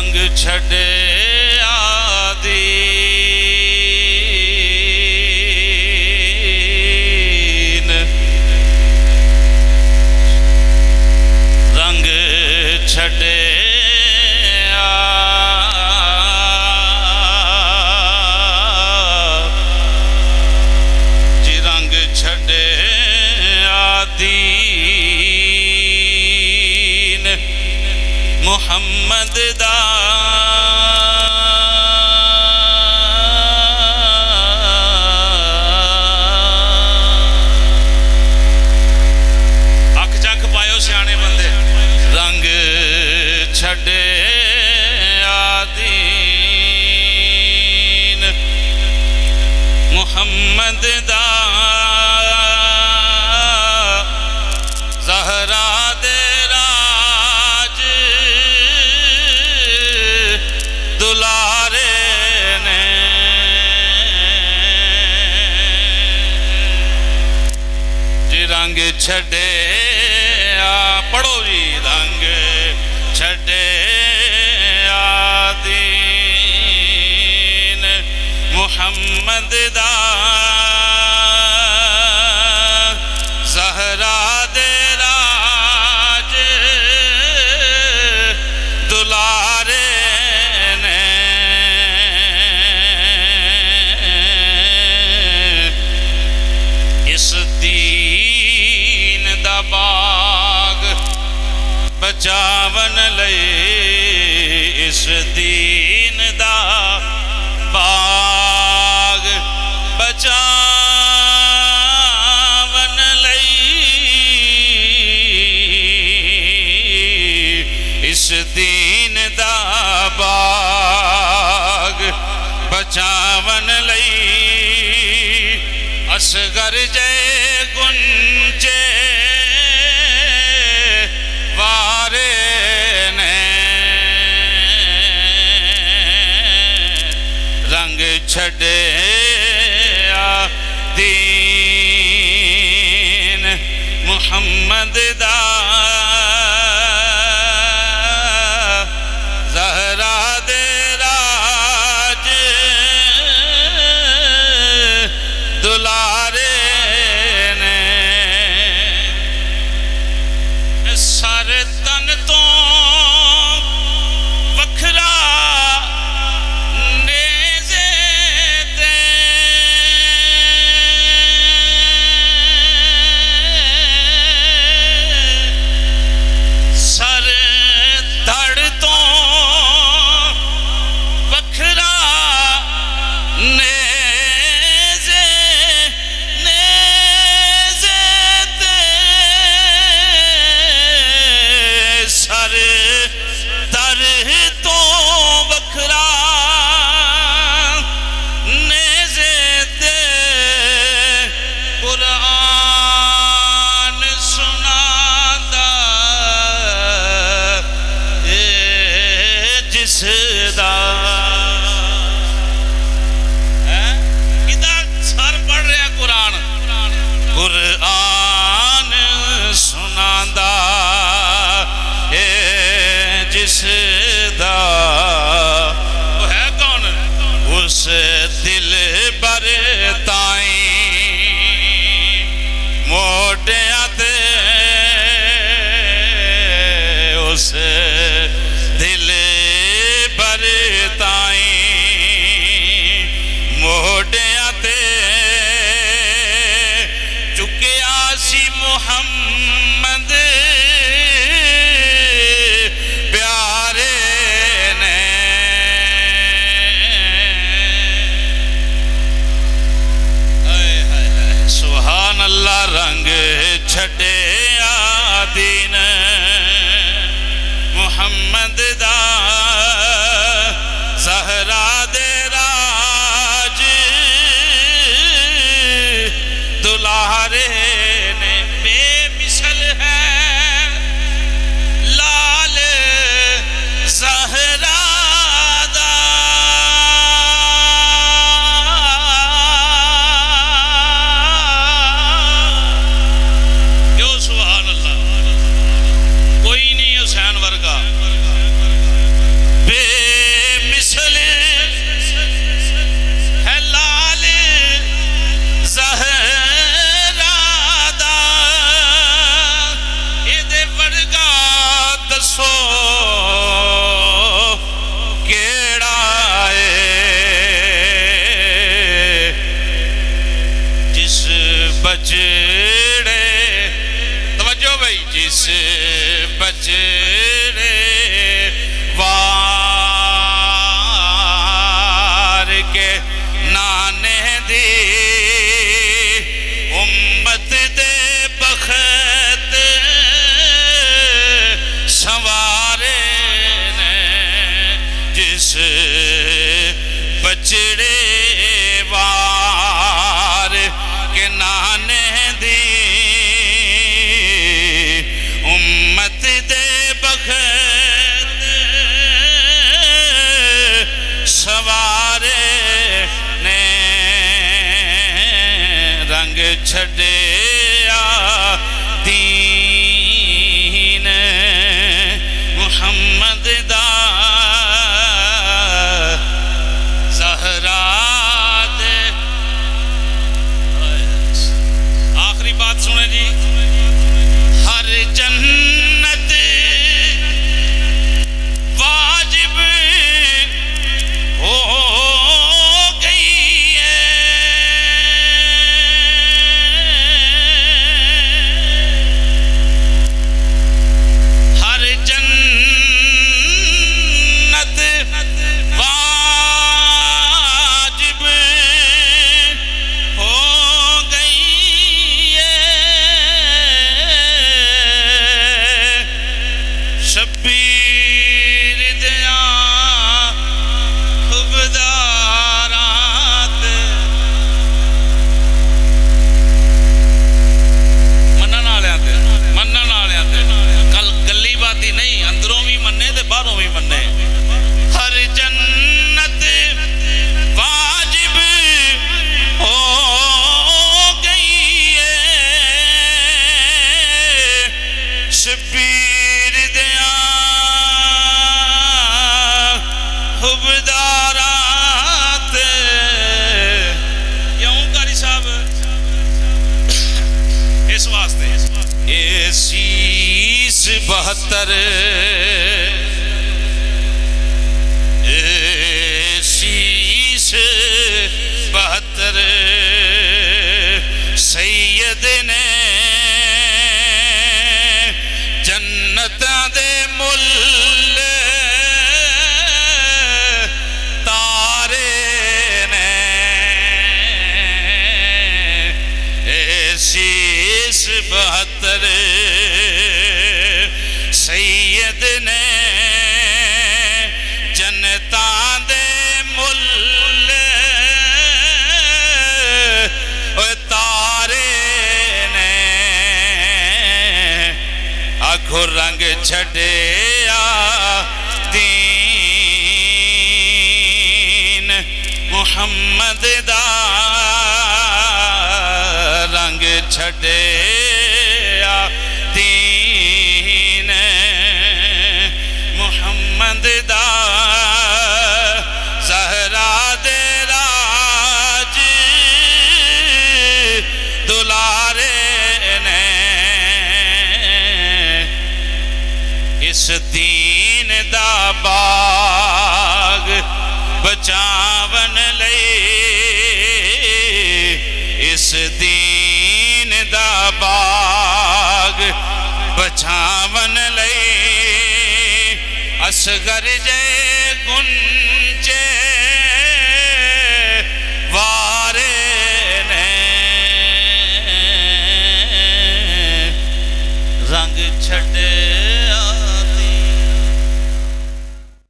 رنگ چھڑے آدین رنگ چھڑے محمد دا اکھ چکھ پائیو سیانے بندے رنگ چھڑے آدین محمد دا زہرا دے رنگ چھڑے پڑھو جی رنگ چھڑے آدین محمد دا زہرا دے راج دلارے نے اس دین دا باغ بچاون لئی اس دین دا باغ بچاون لئی اس دین دا باغ بچاون لئی اصغر جے گنجے وارے نے رنگ چھڑے آدین محمد دا زہرا دے راج دلارے نے سر تن تو وکھرا نیزے تے سر دھڑ تو وکھرا قرآن سناندا اے جس دا وہ ہے کون اس دل بر تائیں موڑیاں تے اس دل بر تائیں موڑیاں تے محمد پیارے نے سبحان اللہ رنگ چھڑے آدین محمد دا زہرا دے راج دلارے بچڑے توجہ بھائی جس بچڑے وار کے نانے دی امت دے بخت سوارے نے جس بچڑے وار کے نانے دی امت دے بخت سوارے نے رنگ چھڑیا دین محمد دا زہرا دے آخری بات سنیں جی ہر جنت واجب ہو گئی ہے ہر جنت واجب ہو گئی ہے شبیر دیا خبدارات منن والے کل گلی باتی نہیں اندروں بھی مننے تے باہروں بھی مننے ہر جنت واجب ہو گئی ہے شبیر دیا خبدارات کیوں قاری صاحب اس واسطے اے سیس 72 اے سیس 72 سید نے جنتاں دے مل تارے نے اے سیس 72 سید نے جنتاں دے مل تارے نے آنکھوں رنگ چھڑیا دین محمد دا رنگ چھڑیا دین محمد دا زہرا دے راج دلارے نے اس دین دا باغ بچاون لئی اس دین دا باغ بچاون لئی اصغر جے گنجے